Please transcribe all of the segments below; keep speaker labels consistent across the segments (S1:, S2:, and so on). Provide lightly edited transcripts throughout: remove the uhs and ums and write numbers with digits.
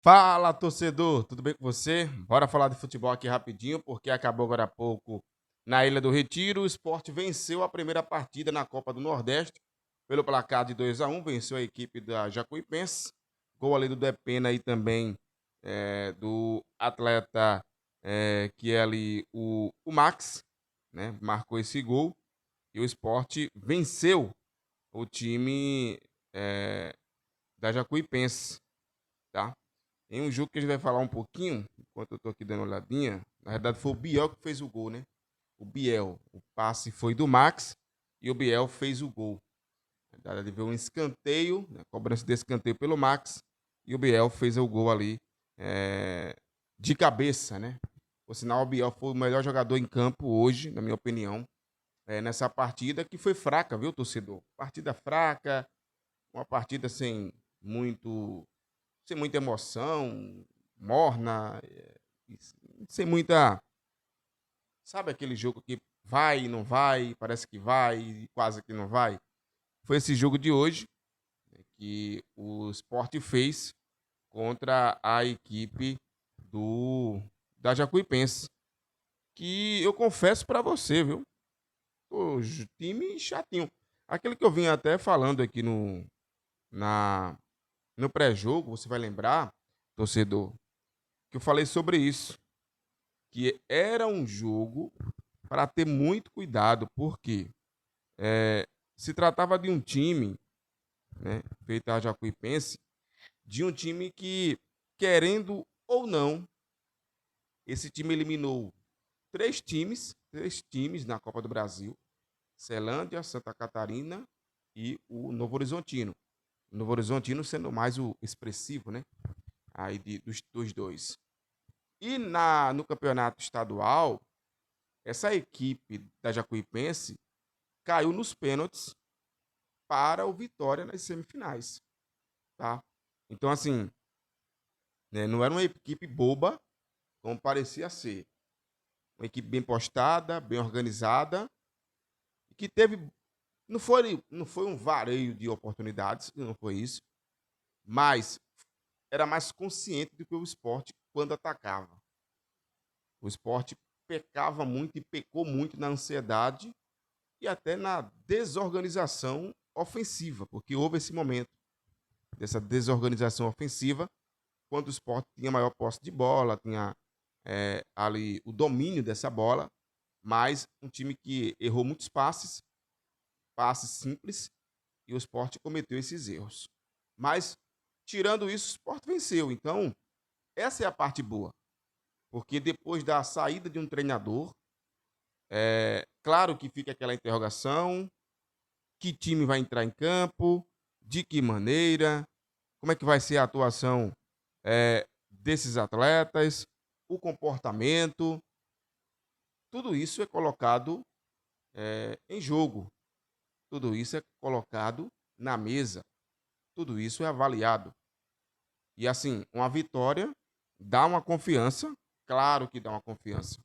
S1: Fala, torcedor, tudo bem com você? Bora falar de futebol aqui rapidinho, porque acabou agora há pouco na Ilha do Retiro. O Sport venceu a primeira partida na Copa do Nordeste pelo placar de 2-1, venceu a equipe da Jacuipense. Gol ali do Depena e também do atleta que é ali o Max, né? Marcou esse gol e o Sport venceu o time eh, da Jacuipense, tá? Em um jogo que a gente vai falar um pouquinho, enquanto eu tô aqui dando uma olhadinha, na verdade foi o Biel que fez o gol, né? O Biel. O passe foi do Max e o Biel fez o gol. Na verdade, ele veio um escanteio, né? Cobrança de escanteio pelo Max e o Biel fez o gol ali de cabeça, né? Por sinal, o Biel foi o melhor jogador em campo hoje, na minha opinião, nessa partida que foi fraca, viu, torcedor? Partida fraca, uma partida muito sem muita emoção, morna, sem muita. Sabe aquele jogo que vai e não vai, parece que vai e quase que não vai? Foi esse jogo de hoje, né, que o Sport fez contra a equipe do da Jacuipense. Que eu confesso pra você, viu? O time chatinho. Aquele que eu vim até falando aqui na, no pré-jogo, você vai lembrar, torcedor, que eu falei sobre isso. Que era um jogo para ter muito cuidado, porque se tratava de um time, né, feito a Jacuipense, de um time que, querendo ou não, esse time eliminou três times na Copa do Brasil, Celândia, Santa Catarina e o Novo Horizontino. O Novo Horizontino sendo mais o expressivo, né, aí dos dois. E no campeonato estadual, essa equipe da Jacuipense caiu nos pênaltis para o Vitória nas semifinais, tá? Então, assim, né, não era uma equipe boba, como parecia ser. Uma equipe bem postada, bem organizada, que teve. Não foi um vareio de oportunidades, não foi isso, mas era mais consciente do que o esporte quando atacava. O esporte pecava muito e pecou muito na ansiedade e até na desorganização ofensiva, porque houve esse momento dessa desorganização ofensiva quando o esporte tinha maior posse de bola, tinha ali o domínio dessa bola, mas um time que errou muitos passes, passes simples, e o esporte cometeu esses erros. Mas, tirando isso, o esporte venceu. Então, essa é a parte boa, porque depois da saída de um treinador, claro que fica aquela interrogação: que time vai entrar em campo, de que maneira, como é que vai ser a atuação desses atletas, o comportamento, tudo isso é colocado em jogo, tudo isso é colocado na mesa, tudo isso é avaliado. E assim, uma vitória dá uma confiança, claro que dá uma confiança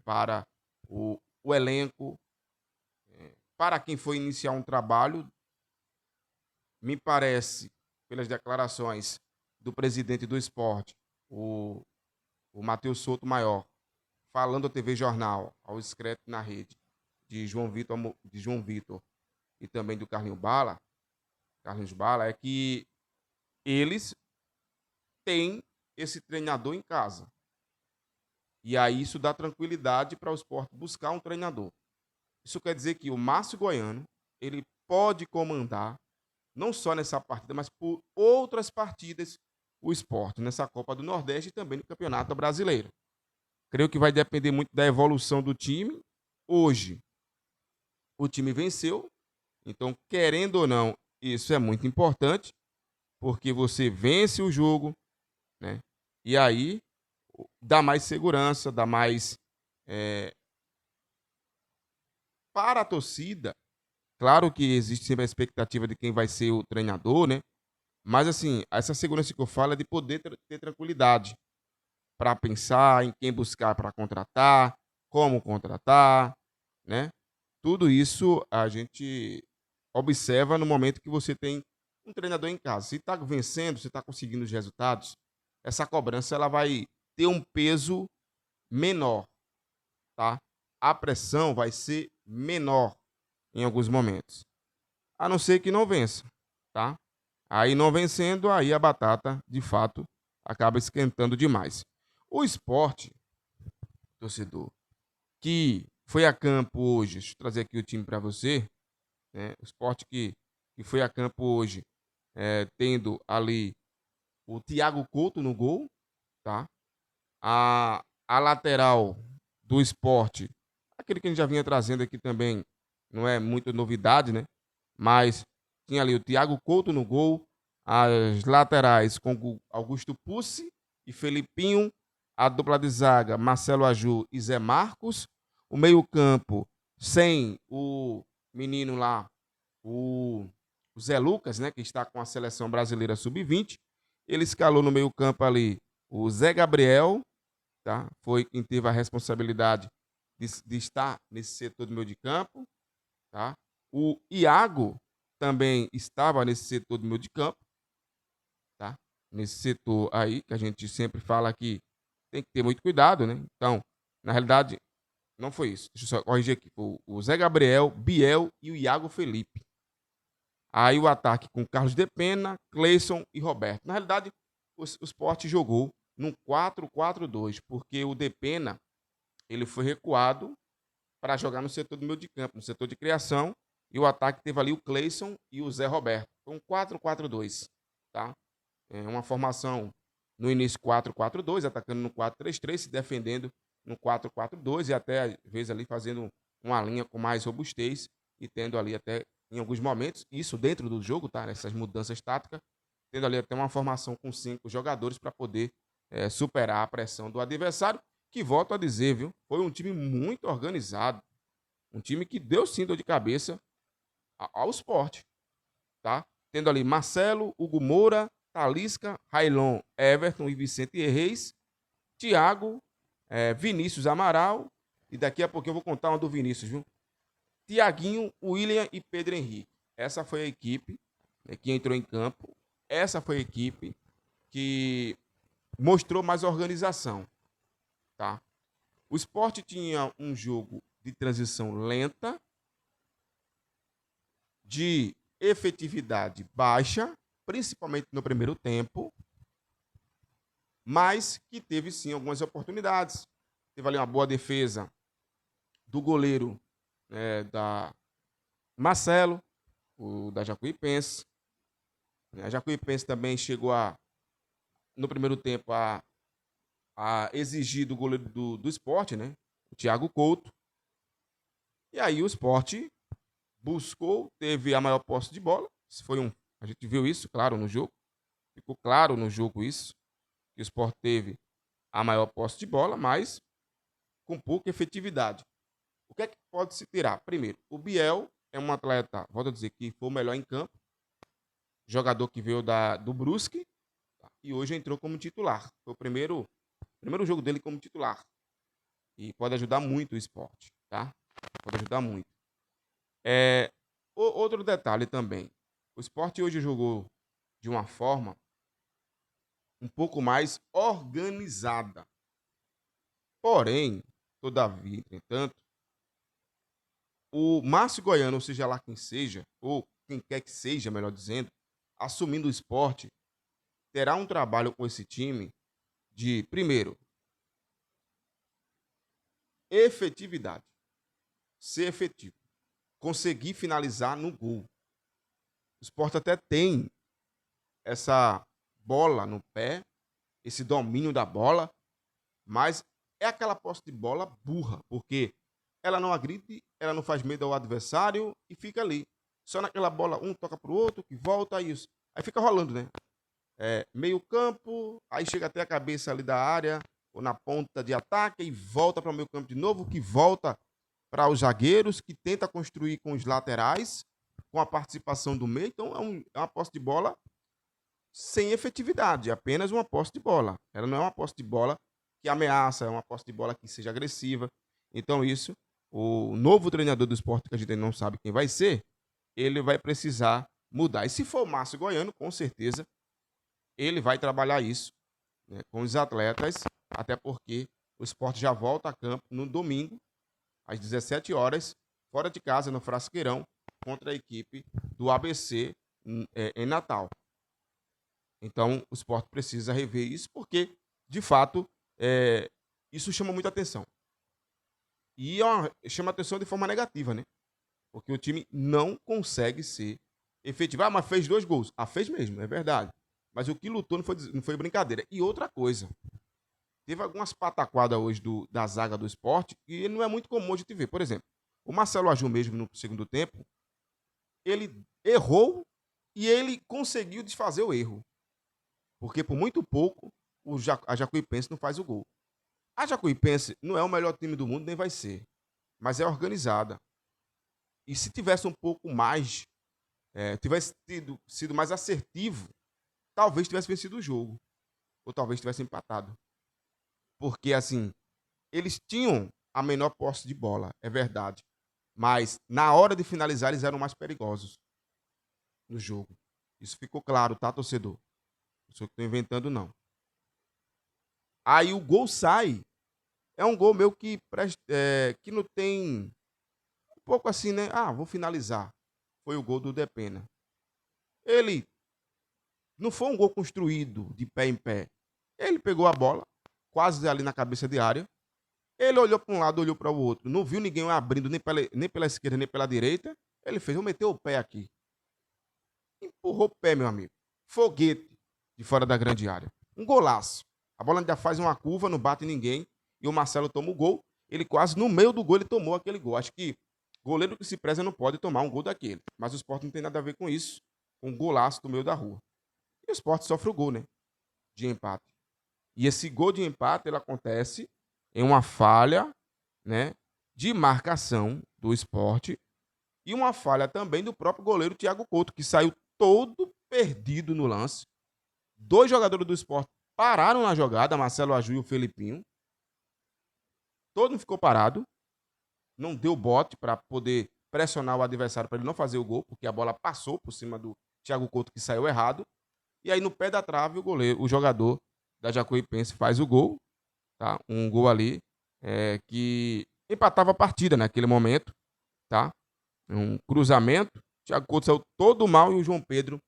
S1: para o elenco, para quem for iniciar um trabalho, me parece, pelas declarações do presidente do esporte, o, o Matheus Souto Maior, falando à TV Jornal, ao Escreto na rede, de João Vitor e também do Carlinhos Bala, é que eles têm esse treinador em casa. E aí isso dá tranquilidade para o esporte buscar um treinador. Isso quer dizer que o Márcio Goiano, ele pode comandar, não só nessa partida, mas por outras partidas, o esporte, nessa Copa do Nordeste e também no Campeonato Brasileiro. Creio que vai depender muito da evolução do time. Hoje, o time venceu, então, querendo ou não, isso é muito importante, porque você vence o jogo, né? E aí dá mais segurança, dá mais é, para a torcida. Claro que existe sempre a expectativa de quem vai ser o treinador, né? Mas assim, essa segurança que eu falo é de poder ter tranquilidade para pensar em quem buscar para contratar, como contratar, né? Tudo isso a gente observa no momento que você tem um treinador em casa. Se está vencendo, se está conseguindo os resultados, essa cobrança ela vai ter um peso menor, tá? A pressão vai ser menor em alguns momentos, a não ser que não vença, tá? Aí não vencendo, aí a batata, de fato, acaba esquentando demais. O esporte, torcedor, que foi a campo hoje, deixa eu trazer aqui o time para você, né? O esporte que foi a campo hoje, tendo ali o Thiago Couto no gol, tá? A lateral do esporte, aquele que a gente já vinha trazendo aqui também, não é muito novidade, né? Mas tinha ali o Thiago Couto no gol, as laterais com Augusto Pucci e Felipinho, a dupla de zaga Marcelo Aju e Zé Marcos, o meio-campo sem o menino lá, o, o Zé Lucas, né, que está com a seleção brasileira sub-20. Ele escalou no meio-campo ali o Zé Gabriel, tá? Foi quem teve a responsabilidade de estar nesse setor do meio de campo, tá? O Iago também estava nesse setor do meio de campo, tá? Nesse setor aí que a gente sempre fala que tem que ter muito cuidado, né? Então, na realidade, não foi isso. Deixa eu só corrigir aqui. Foi o Zé Gabriel, Biel e o Iago Felipe. Aí o ataque com Carlos Depena, Cleison e Roberto. Na realidade, o Sport jogou num 4-4-2, porque o Depena ele foi recuado para jogar no setor do meio de campo, no setor de criação, e o ataque teve ali o Cleison e o Zé Roberto. Foi um 4-4-2, tá? É uma formação no início 4-4-2, atacando no 4-3-3, se defendendo no 4-4-2 e até às vezes ali fazendo uma linha com mais robustez e tendo ali até em alguns momentos, isso dentro do jogo, tá? Essas mudanças táticas, tendo ali até uma formação com 5 jogadores para poder superar a pressão do adversário, que volto a dizer, viu? Foi um time muito organizado, um time que deu sim dor de cabeça ao Sport, tá? Tendo ali Marcelo, Hugo Moura, Talisca, Railon, Everton e Vicente Reis, Thiago, Vinícius Amaral, e daqui a pouquinho eu vou contar uma do Vinícius, viu? Tiaguinho, William e Pedro Henrique. Essa foi a equipe, né, que entrou em campo. Essa foi a equipe que mostrou mais organização, tá? O Sport tinha um jogo de transição lenta, de efetividade baixa, principalmente no primeiro tempo, mas que teve sim algumas oportunidades. Teve ali uma boa defesa do goleiro, da Marcelo, o da Jacuipense. A Jacuipense também chegou no primeiro tempo a exigir do goleiro do Sport, né? O Thiago Couto. E aí o Sport buscou, teve a maior posse de bola. A gente viu isso, claro, no jogo. Ficou claro no jogo isso, que o Sport teve a maior posse de bola, mas com pouca efetividade. O que é que pode se tirar? Primeiro, o Biel é um atleta, volto a dizer, que foi o melhor em campo, jogador que veio do Brusque, tá? E hoje entrou como titular. Foi o primeiro jogo dele como titular. E pode ajudar muito o esporte, tá? Pode ajudar muito. Outro detalhe também. O esporte hoje jogou de uma forma um pouco mais organizada. Porém, todavia, entretanto, o Márcio Goiano, ou seja lá quem seja, ou quem quer que seja, melhor dizendo, assumindo o esporte, terá um trabalho com esse time de, primeiro, efetividade. Ser efetivo. Conseguir finalizar no gol. O esporte até tem essa bola no pé, esse domínio da bola, mas é aquela posse de bola burra, porque ela não agride, ela não faz medo ao adversário e fica ali. Só naquela bola, um toca pro outro, que volta, isso. Aí fica rolando, né? Meio campo, aí chega até a cabeça ali da área, ou na ponta de ataque, e volta para o meio campo de novo, que volta para os zagueiros, que tenta construir com os laterais, com a participação do meio. Então é uma posse de bola sem efetividade, apenas uma posse de bola. Ela não é uma posse de bola que ameaça, é uma posse de bola que seja agressiva. Então isso, o novo treinador do esporte, que a gente não sabe quem vai ser, ele vai precisar mudar. E se for o Márcio Goiano, com certeza, ele vai trabalhar isso né, com os atletas, até porque o Sport já volta a campo no domingo, às 17 horas, fora de casa, no Frasqueirão, contra a equipe do ABC em Natal. Então, o Sport precisa rever isso, porque, de fato, isso chama muita atenção. E chama atenção de forma negativa, né? Porque o time não consegue ser efetivo. Ah, mas fez 2 gols. Ah, fez mesmo, é verdade. Mas o que lutou não foi brincadeira. E outra coisa, teve algumas pataquadas hoje da zaga do Sport e não é muito comum a gente ver. Por exemplo, o Marcelo Aju mesmo no segundo tempo, ele errou e ele conseguiu desfazer o erro. Porque por muito pouco a Jacuipense não faz o gol. A Jacuipense não é o melhor time do mundo, nem vai ser. Mas é organizada. E se tivesse um pouco mais, tivesse sido mais assertivo, talvez tivesse vencido o jogo. Ou talvez tivesse empatado. Porque, assim, eles tinham a menor posse de bola, é verdade. Mas, na hora de finalizar, eles eram mais perigosos no jogo. Isso ficou claro, tá, torcedor? Não sou eu que estou inventando, não. Aí o gol sai. É um gol meu que não tem... Um pouco assim, né? Ah, vou finalizar. Foi o gol do Depena. Ele não foi um gol construído de pé em pé. Ele pegou a bola, quase ali na cabeça de área. Ele olhou para um lado, olhou para o outro. Não viu ninguém abrindo nem pela esquerda, nem pela direita. Ele fez, vou meter o pé aqui. Empurrou o pé, meu amigo. Foguete de fora da grande área. Um golaço. A bola ainda faz uma curva, não bate ninguém. E o Marcelo toma o gol. Ele quase no meio do gol, ele tomou aquele gol. Acho que goleiro que se preza não pode tomar um gol daquele. Mas o Sport não tem nada a ver com isso. Um golaço do meio da rua. E o Sport sofre o gol, né? De empate. E esse gol de empate, ele acontece em uma falha, né? De marcação do Sport. E uma falha também do próprio goleiro Thiago Couto, que saiu todo perdido no lance. 2 jogadores do Sport pararam na jogada, Marcelo Aju e o Felipinho. Todo mundo ficou parado. Não deu bote para poder pressionar o adversário para ele não fazer o gol, porque a bola passou por cima do Thiago Couto, que saiu errado. E aí, no pé da trave, o jogador da Jacuipense faz o gol. Tá? Um gol ali que empatava a partida naquele momento. Tá? Um cruzamento. Thiago Couto saiu todo mal e o João Pedro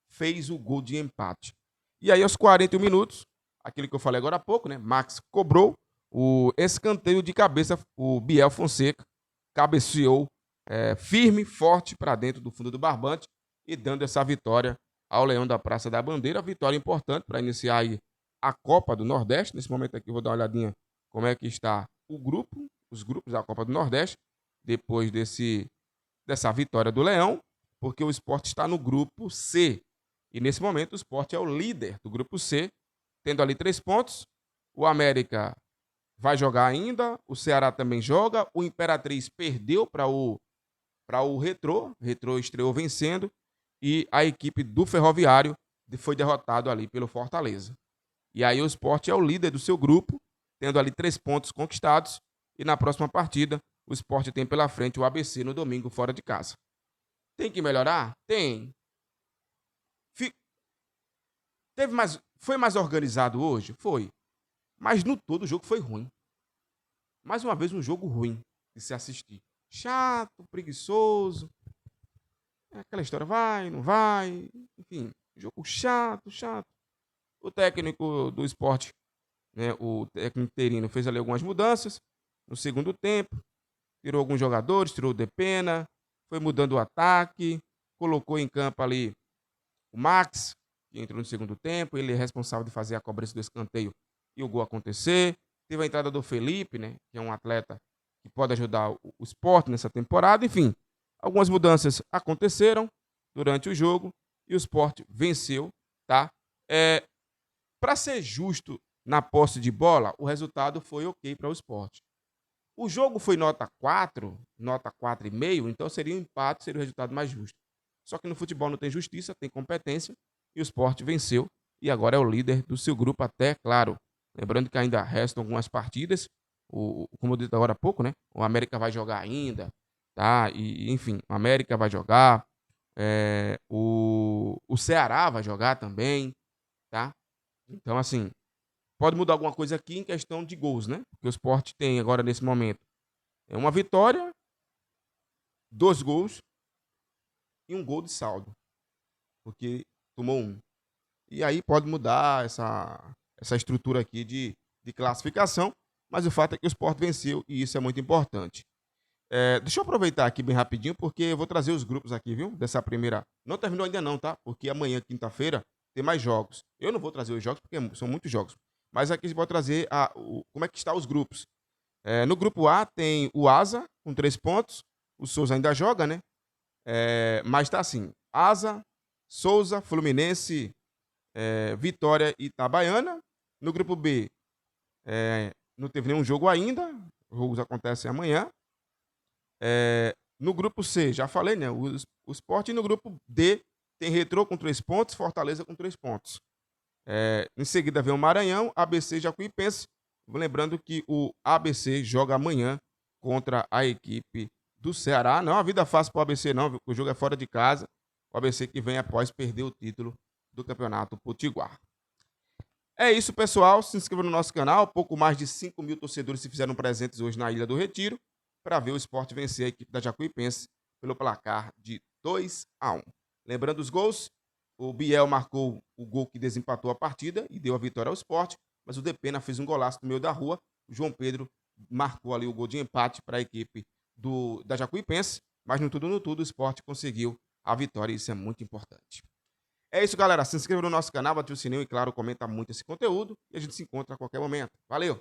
S1: fez o gol de empate. E aí, aos 41 minutos, aquilo que eu falei agora há pouco, né? Max cobrou o escanteio de cabeça, o Biel Fonseca cabeceou firme, forte para dentro do fundo do barbante e dando essa vitória ao Leão da Praça da Bandeira. Vitória importante para iniciar aí a Copa do Nordeste. Nesse momento aqui, vou dar uma olhadinha como é que está os grupos da Copa do Nordeste, depois dessa vitória do Leão, porque o Sport está no grupo C. E nesse momento o Sport é o líder do grupo C, tendo ali 3 pontos. O América vai jogar ainda, o Ceará também joga, o Imperatriz perdeu para o Retrô, Retrô estreou vencendo, e a equipe do Ferroviário foi derrotado ali pelo Fortaleza. E aí o Sport é o líder do seu grupo, tendo ali 3 pontos conquistados, e na próxima partida o Sport tem pela frente o ABC no domingo fora de casa. Tem que melhorar? Tem. Foi mais organizado hoje? Foi. Mas no todo o jogo foi ruim. Mais uma vez um jogo ruim de se assistir. Chato, preguiçoso. É aquela história, vai, não vai. Enfim, jogo chato, chato. O técnico do Sport, né, o técnico interino, fez ali algumas mudanças no segundo tempo. Tirou alguns jogadores, tirou o Depena, foi mudando o ataque, colocou em campo ali o Max, que entrou no segundo tempo. Ele é responsável de fazer a cobrança do escanteio e o gol acontecer. Teve a entrada do Felipe, né, que é um atleta que pode ajudar o Sport nessa temporada. Enfim, algumas mudanças aconteceram durante o jogo e o Sport venceu, tá? Para ser justo na posse de bola, o resultado foi ok para o Sport. O jogo foi nota 4, nota 4,5, então seria um empate, seria o resultado mais justo. Só que no futebol não tem justiça, tem competência, e o Sport venceu, e agora é o líder do seu grupo até, claro. Lembrando que ainda restam algumas partidas, como eu disse agora há pouco, né? O América vai jogar ainda, tá? E, enfim, o América vai jogar, o Ceará vai jogar também, tá? Então, assim, pode mudar alguma coisa aqui em questão de gols, né? Porque o Sport tem agora, nesse momento, uma vitória, 2 gols e 1 gol de saldo, porque tomou 1. E aí pode mudar essa estrutura aqui de classificação, mas o fato é que o Sport venceu e isso é muito importante. Deixa eu aproveitar aqui bem rapidinho, porque eu vou trazer os grupos aqui, viu? Dessa primeira. Não terminou ainda não, tá? Porque amanhã, quinta-feira, tem mais jogos. Eu não vou trazer os jogos, porque são muitos jogos. Mas aqui eu vou trazer como é que estão os grupos. No grupo A tem o Asa, com 3 pontos. O Souza ainda joga, né? Mas tá assim, Asa, Souza, Fluminense, Vitória e Itabaiana. No grupo B, não teve nenhum jogo ainda. Os jogos acontecem amanhã. No grupo C, já falei, né? O Sport. E no grupo D, tem Retrô com 3 pontos, Fortaleza com 3 pontos. Em seguida vem o Maranhão, ABC e Jacuipense. Lembrando que o ABC joga amanhã contra a equipe do Ceará. Não é uma vida fácil para o ABC, não, viu? O jogo é fora de casa. O ABC que vem após perder o título do Campeonato Potiguar. É isso, pessoal. Se inscreva no nosso canal. Pouco mais de 5 mil torcedores se fizeram presentes hoje na Ilha do Retiro para ver o Sport vencer a equipe da Jacuipense pelo placar de 2-1. Lembrando os gols, o Biel marcou o gol que desempatou a partida e deu a vitória ao Sport, mas o Depena fez um golaço no meio da rua. O João Pedro marcou ali o gol de empate para a equipe da Jacuipense, mas no tudo, o Sport conseguiu a vitória e isso é muito importante. É isso, galera. Se inscreva no nosso canal, ative o sininho e, claro, comenta muito esse conteúdo e a gente se encontra a qualquer momento. Valeu!